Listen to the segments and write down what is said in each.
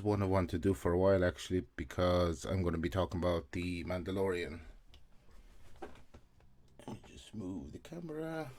one I want to do for a while actually, because I'm going to be talking about the Mandalorian. Let me just move the camera.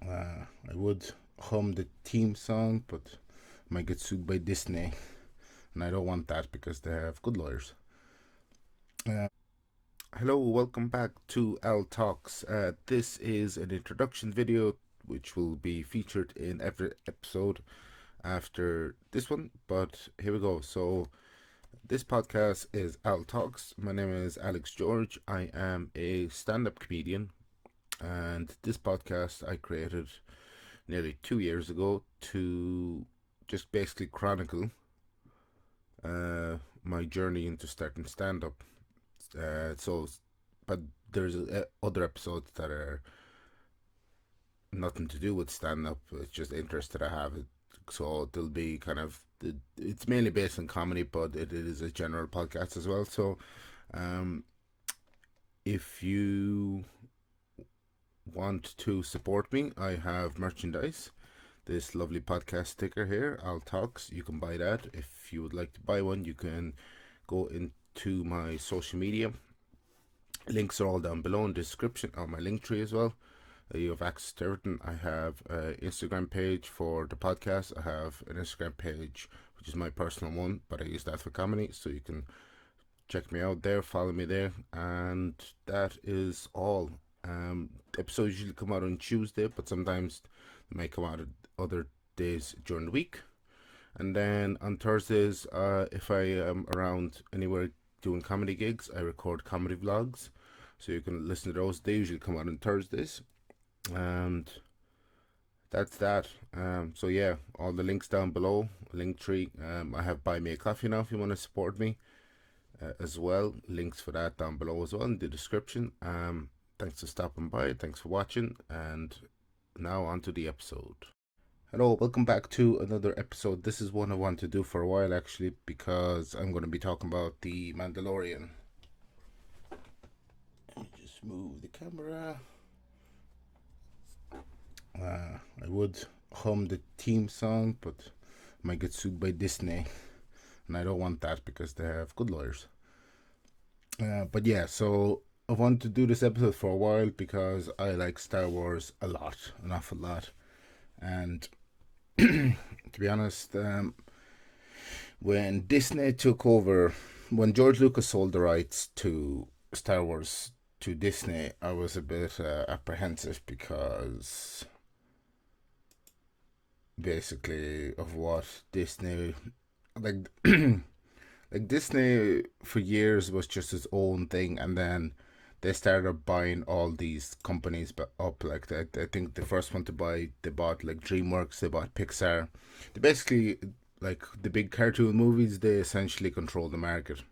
I would hum the theme song, but I might get sued by Disney, and I don't want that because they have good lawyers. Hello, welcome back to Al Talks. This is an introduction video which will be featured in every episode after this one, but here we go. So this podcast is Al Talks. My name is Alex George. I am a stand-up comedian, and this podcast I created nearly 2 years ago to just basically chronicle my journey into starting stand-up. But there's other episodes that are nothing to do with stand-up. It's just interest that I have. So there'll be it's mainly based on comedy, but it is a general podcast as well. So if you want to support me, I have merchandise. This lovely podcast sticker here, Al Talks. You can buy that. If you would like to buy one, you can go into my social media. Links are all down below in the description on my link tree as well. You have access to everything. I have an Instagram page for the podcast. I have an Instagram page which is my personal one, but I use that for comedy, so you can check me out there, follow me there, and that is all. Episodes usually come out on Tuesday, but sometimes they may come out at other days during the week. And then on Thursdays, if I am around anywhere doing comedy gigs, I record comedy vlogs, so you can listen to those. They usually come out on Thursdays, and that's that. So yeah, all the links down below, link tree. I have Buy Me a Coffee now if you want to support me as well. Links for that down below as well in the description. Thanks for stopping by, thanks for watching, and now on to the episode. Hello, welcome back to another episode. This is one I want to do for a while actually, because I'm going to be talking about the Mandalorian. Let me just move the camera. I would hum the theme song, but I might get sued by Disney, and I don't want that because they have good lawyers. But yeah, so I wanted to do this episode for a while because I like Star Wars a lot, an awful lot. And to be honest, when Disney took over, when George Lucas sold the rights to Star Wars to Disney, I was a bit apprehensive because basically of what Disney, like like Disney for years was just its own thing, and then they started buying all these companies up. Like that, I think the first one to buy, they bought like DreamWorks, they bought Pixar. They basically, like the big cartoon movies, they essentially control the market.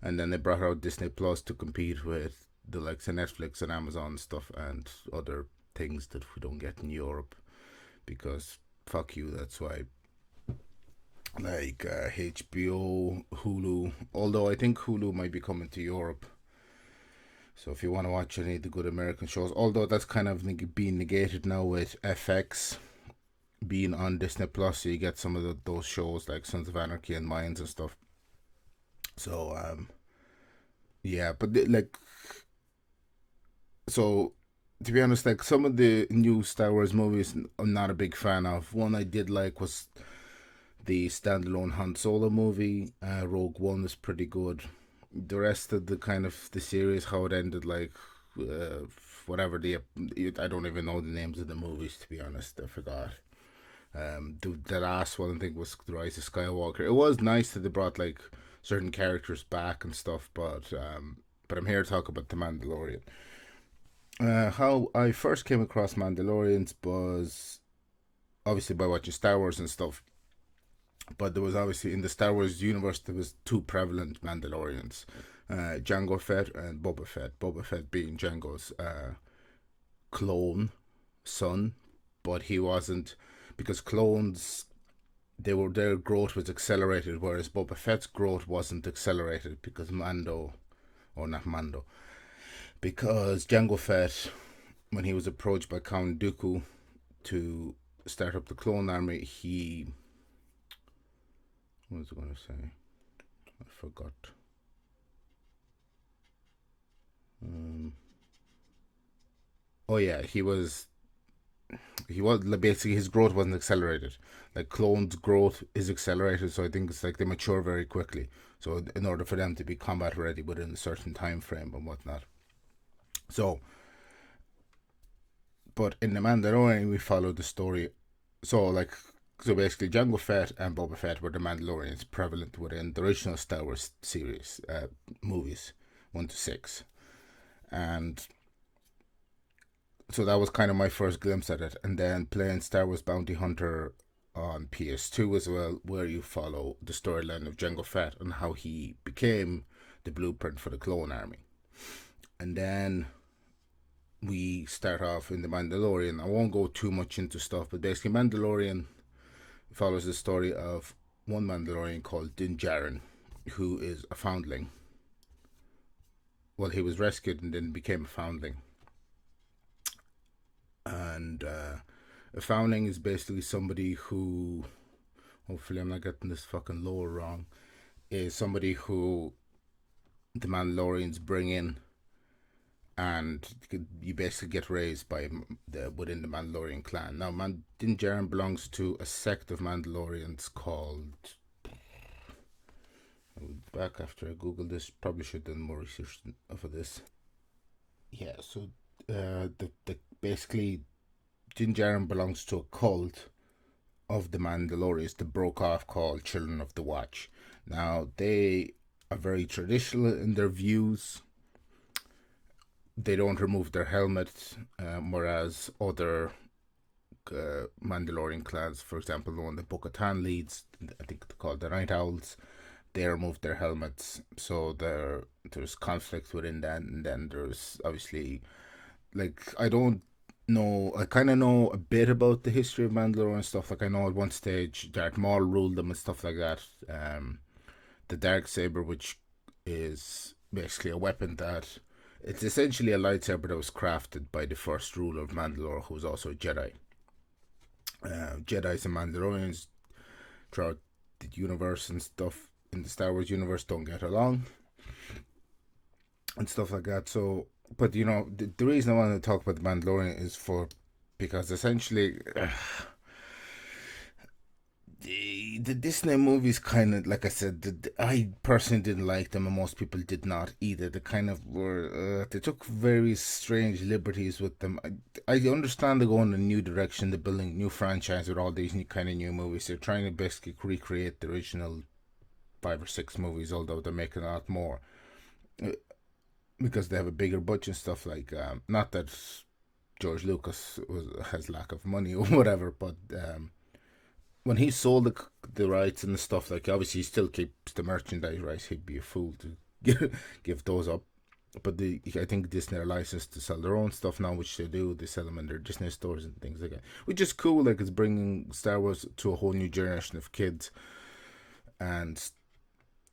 And then they brought out Disney Plus to compete with the likes of Netflix and Amazon stuff and other things that we don't get in Europe, because fuck you. That's why, like HBO, Hulu. Although I think Hulu might be coming to Europe. So if you want to watch any of the good American shows, although that's kind of being negated now with FX being on Disney Plus, so you get some of those shows like Sons of Anarchy and Mayans and stuff. So yeah, but so to be honest, like some of the new Star Wars movies, I'm not a big fan of. One I did like was the standalone Han Solo movie. Rogue One was pretty good. The rest of the kind of the series, how it ended, like whatever I don't even know the names of the movies, to be honest. I forgot. The last one I think was The Rise of Skywalker. It was nice that they brought like certain characters back and stuff, but I'm here to talk about the Mandalorian. How I first came across Mandalorians was obviously by watching Star Wars and stuff. But there was obviously in the Star Wars universe there was two prevalent Mandalorians, Jango Fett and Boba Fett. Boba Fett being Jango's clone son, but he wasn't, because clones, their growth was accelerated, whereas Boba Fett's growth wasn't accelerated because not Mando, because Jango Fett, when he was approached by Count Dooku to start up the clone army, he What was I going to say? I forgot. Um, oh yeah, he was basically his growth wasn't accelerated. Like clones' growth is accelerated, so I think it's like they mature very quickly. So in order for them to be combat ready within a certain time frame and whatnot. So, but in the Mandalorian, we follow the story. So basically, Jango Fett and Boba Fett were the Mandalorians prevalent within the original Star Wars series movies, 1 to 6, and so that was kind of my first glimpse at it. And then playing Star Wars Bounty Hunter on PS2 as well, where you follow the storyline of Jango Fett and how he became the blueprint for the clone army. And then we start off in the Mandalorian. I won't go too much into stuff, but basically Mandalorian follows the story of one Mandalorian called Din Djarin, who is a foundling. Well, he was rescued and then became a foundling. And a foundling is basically somebody who, hopefully I'm not getting this fucking lore wrong, is somebody who the Mandalorians bring in, and you basically get raised by within the Mandalorian clan. Now, Din Djarin belongs to a sect of Mandalorians called. I'll be back after I Google this. Probably should have done more research for this. Yeah, so the basically Din Djarin belongs to a cult of the Mandalorians that broke off called Children of the Watch. Now, they are very traditional in their views. They don't remove their helmet, whereas other Mandalorian clans, for example, the one that Bo-Katan leads, I think they're called the Night Owls, they remove their helmets. So there's conflict within that, and then there's obviously, like, I don't know, I kind of know a bit about the history of Mandalore and stuff. Like, I know at one stage Darth Maul ruled them and stuff like that. The Darksaber, which is basically a weapon that it's essentially a lightsaber that was crafted by the first ruler of Mandalore, who was also a Jedi. Jedis and Mandalorians throughout the universe and stuff in the Star Wars universe don't get along and stuff like that. So, but the reason I wanted to talk about the Mandalorian is because essentially the Disney movies kind of, like I said, I personally didn't like them, and most people did not either. They kind of were, they took very strange liberties with them. I understand they're going in a new direction, they're building new franchise with all these kind of new movies. They're trying to basically recreate the original 5 or 6 movies, although they're making a lot more because they have a bigger budget and stuff. Like, not that George Lucas has lack of money or whatever, but when he sold the rights and the stuff, like, obviously he still keeps the merchandise rights. He'd be a fool to give those up. But I think Disney are licensed to sell their own stuff now, which they do. They sell them in their Disney stores and things like that, which is cool. Like, it's bringing Star Wars to a whole new generation of kids, and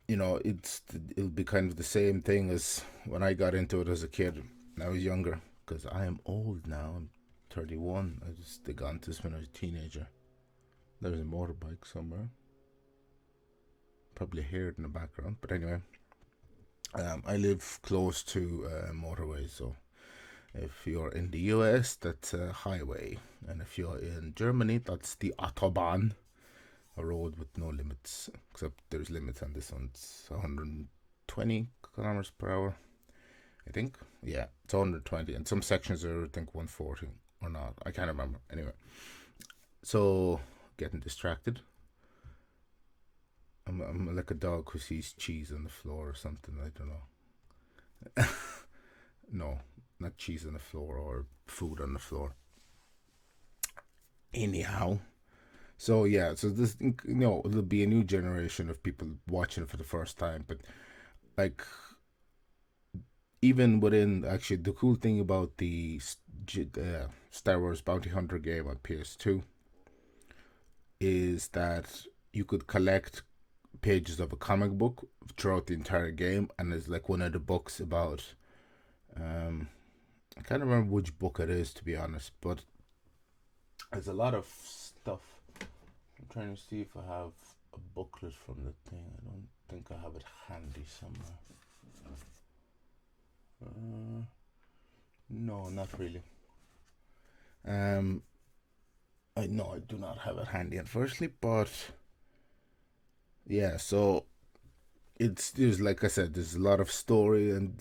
it'll be kind of the same thing as when I got into it as a kid. When I was younger, because I am old now. I'm 31. I just got into this when I was a teenager. There's a motorbike somewhere. Probably hear it in the background. But anyway, I live close to motorways. So if you're in the US, that's a highway. And if you're in Germany, that's the Autobahn. A road with no limits. Except there's limits on this one. It's 120 kilometers per hour, I think. Yeah, it's 120. And some sections are, I think, 140 or not. I can't remember. Anyway. So, getting distracted. I'm like a dog who sees cheese on the floor or something. I don't know. No, not cheese on the floor or food on the floor. Anyhow, so yeah, so this, it'll be a new generation of people watching it for the first time. But, like, even within, actually, the cool thing about the Star Wars Bounty Hunter game on PS2 is that you could collect pages of a comic book throughout the entire game, and it's like one of the books about I can't remember which book it is, to be honest, but there's a lot of stuff. I'm trying to see if I have a booklet from the thing. I don't think I have it handy somewhere. No, not really. Um, I know I do not have it handy, unfortunately, but yeah. So there's like I said, there's a lot of story and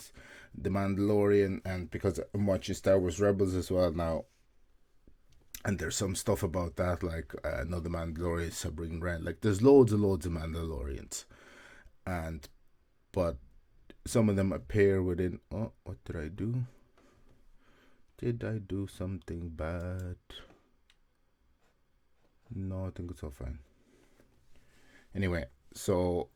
the Mandalorian, and because I'm watching Star Wars Rebels as well now, and there's some stuff about that, like another Mandalorian, Sabrina Wren. Like there's loads of Mandalorians, and but some of them appear within. Oh, what did I do? Did I do something bad? No, I think it's all fine. Anyway, so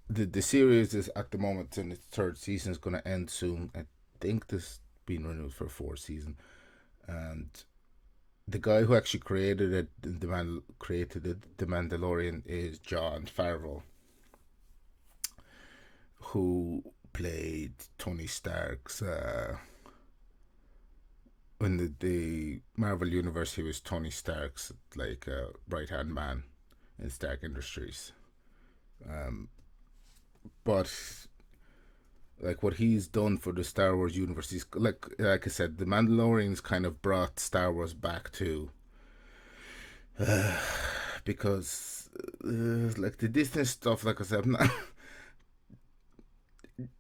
the series is at the moment in its third season. Is going to end soon. I think this being renewed for a fourth season, and the guy who actually created it, the Mandalorian, is Jon Favreau, who played Tony Stark's. In the Marvel universe, he was Tony Stark's like right hand man in Stark Industries. Um, but like what he's done for the Star Wars universe, he's like I said, the Mandalorians kind of brought Star Wars back to because like the Disney stuff, like I said, I'm not,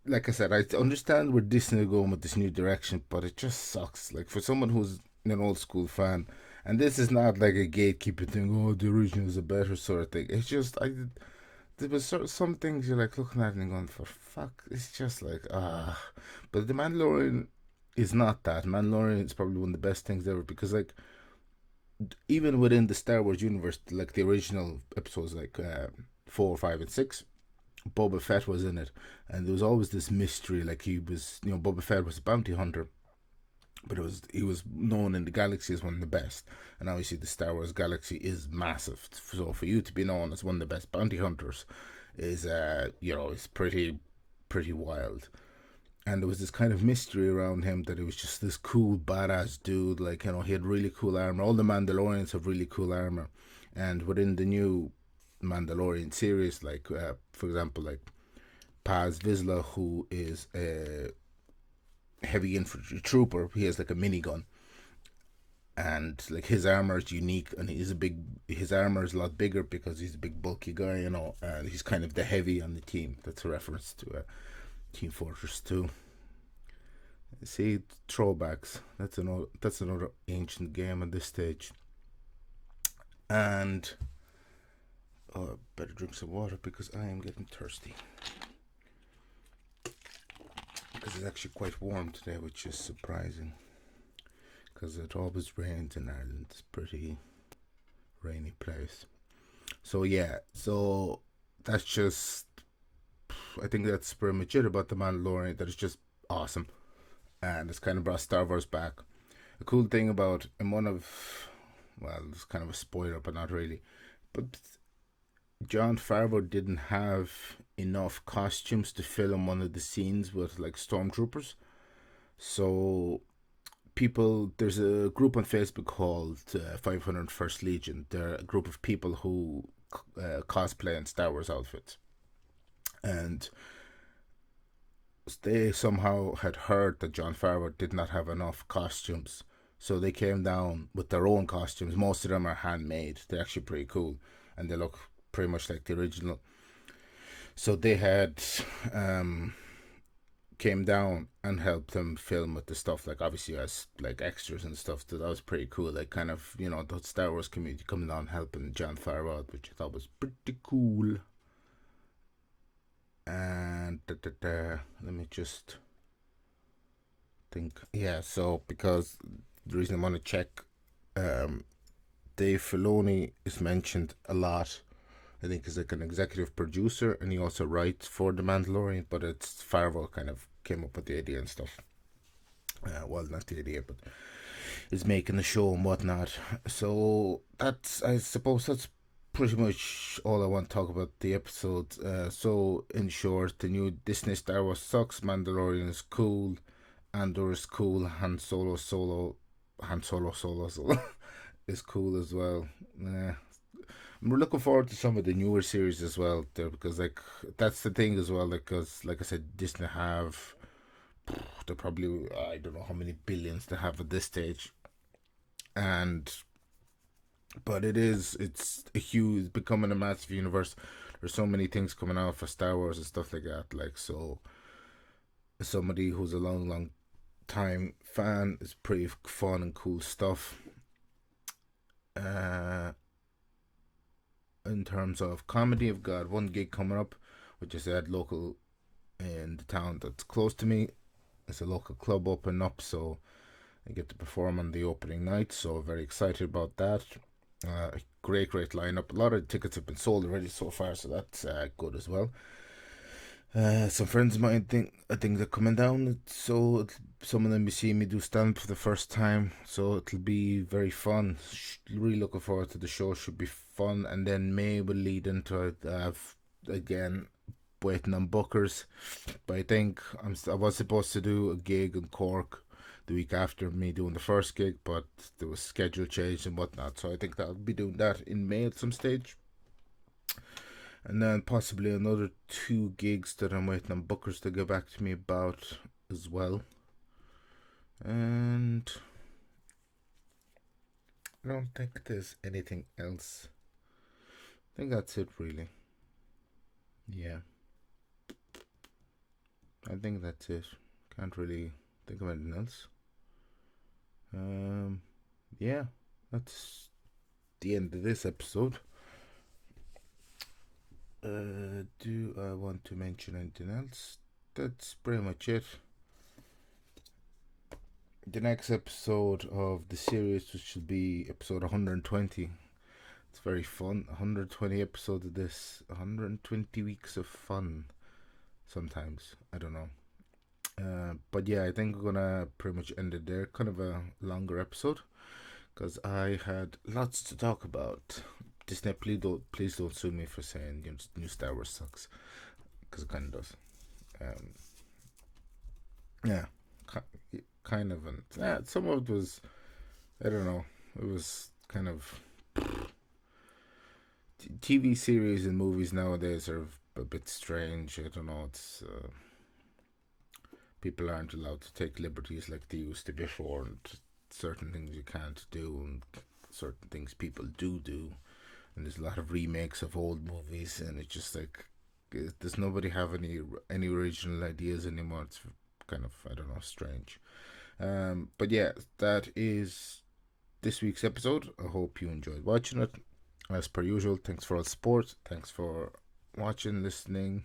like I said, I understand where Disney are going with this new direction, but it just sucks. Like for someone who's an old school fan, and this is not like a gatekeeper thing. Oh, the original is a better sort of thing. It's just there was some things you're like looking at and going, for fuck, it's just like But the Mandalorian is not that. Mandalorian is probably one of the best things ever because like even within the Star Wars universe, like the original episodes, like 4, 5, and 6, Boba Fett was in it, and there was always this mystery. Like he was, Boba Fett was a bounty hunter, but he was known in the galaxy as one of the best. And obviously, the Star Wars galaxy is massive. So for you to be known as one of the best bounty hunters is, is pretty wild. And there was this kind of mystery around him that he was just this cool badass dude. Like he had really cool armor. All the Mandalorians have really cool armor, and within the new Mandalorian series, like for example, like Paz Vizsla, who is a heavy infantry trooper, he has like a minigun, and like his armor is unique, and his armor is a lot bigger because he's a big bulky guy, and he's kind of the heavy on the team. That's a reference to Team Fortress 2. See, throwbacks. That's another ancient game at this stage, and. Oh, I better drink some water because I am getting thirsty. Because it's actually quite warm today, which is surprising. Because it always rains in Ireland. It's a pretty rainy place. So yeah, so that's just. I think that's pretty much it about the Mandalorian. That is just awesome, and it's kind of brought Star Wars back. A cool thing about it's kind of a spoiler, but not really. But Jon Favreau didn't have enough costumes to film one of the scenes with like stormtroopers. So there's a group on Facebook called 501st Legion. They're a group of people who cosplay in Star Wars outfits, and they somehow had heard that Jon Favreau did not have enough costumes. So they came down with their own costumes. Most of them are handmade. They're actually pretty cool, and they look pretty much like the original. So they had came down and helped them film with the stuff, like obviously as like extras and stuff. So that was pretty cool. Like kind of the Star Wars community coming down helping Jon Favreau out, which I thought was pretty cool. And let me just think. Yeah, so because the reason I want to check, Dave Filoni is mentioned a lot. I think he's like an executive producer, and he also writes for The Mandalorian. But it's Favreau kind of came up with the idea and stuff. Well, not the idea, but is making the show and whatnot. So I suppose that's pretty much all I want to talk about the episode. So in short, the new Disney Star Wars sucks. Mandalorian is cool. Andor is cool. Han Solo is cool as well. we're looking forward to some of the newer series as well there, because like that's the thing as well, because like I said, Disney have, they probably, I don't know how many billions they have at this stage, and but it's a huge, becoming a massive universe. There's so many things coming out for Star Wars and stuff like that. Like, so somebody who's a long time fan, is pretty fun and cool stuff. Uh, in terms of comedy, I've got one gig coming up, which is at local in the town that's close to me. It's a local club opening up, so I get to perform on the opening night. So very excited about that. Great lineup. A lot of tickets have been sold already so far, so that's good as well. Some friends of mine I think they're coming down, so some of them be seeing me do stand for the first time, so it'll be very fun. Really looking forward to the show. Should be fun, and then May will lead into it. Again, waiting on bookers, but I think I was supposed to do a gig in Cork the week after me doing the first gig, but there was schedule change and whatnot, so I think that I'll be doing that in May at some stage. And then possibly another two gigs that I'm waiting on bookers to get back to me about as well. And I don't think there's anything else. I think that's it, really. Yeah, I think that's it. Can't really think of anything else. Um, yeah, that's the end of this episode. Do I want to mention anything else? That's pretty much it. The next episode of the series, which will be episode 120. It's very fun. 120 episodes of this. 120 weeks of fun. Sometimes. I don't know. But yeah, I think we're gonna pretty much end it there. Kind of a longer episode, because I had lots to talk about. Disney, please don't sue me for saying new Star Wars sucks, because it kind of does. Um, yeah, kind of. And some of it was, I don't know. It was kind of TV series and movies nowadays are a bit strange. I don't know. It's people aren't allowed to take liberties like they used to before, and certain things you can't do, and certain things people do. And there's a lot of remakes of old movies, and it's just like, does nobody have any original ideas anymore? It's kind of, I don't know, strange. But yeah, that is this week's episode. I hope you enjoyed watching it. As per usual, thanks for all the support. Thanks for watching, listening,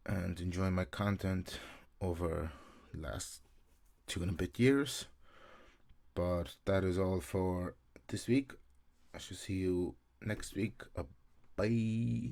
and enjoying my content over the last 2 and a bit years. But that is all for this week. I shall see you next week. Bye.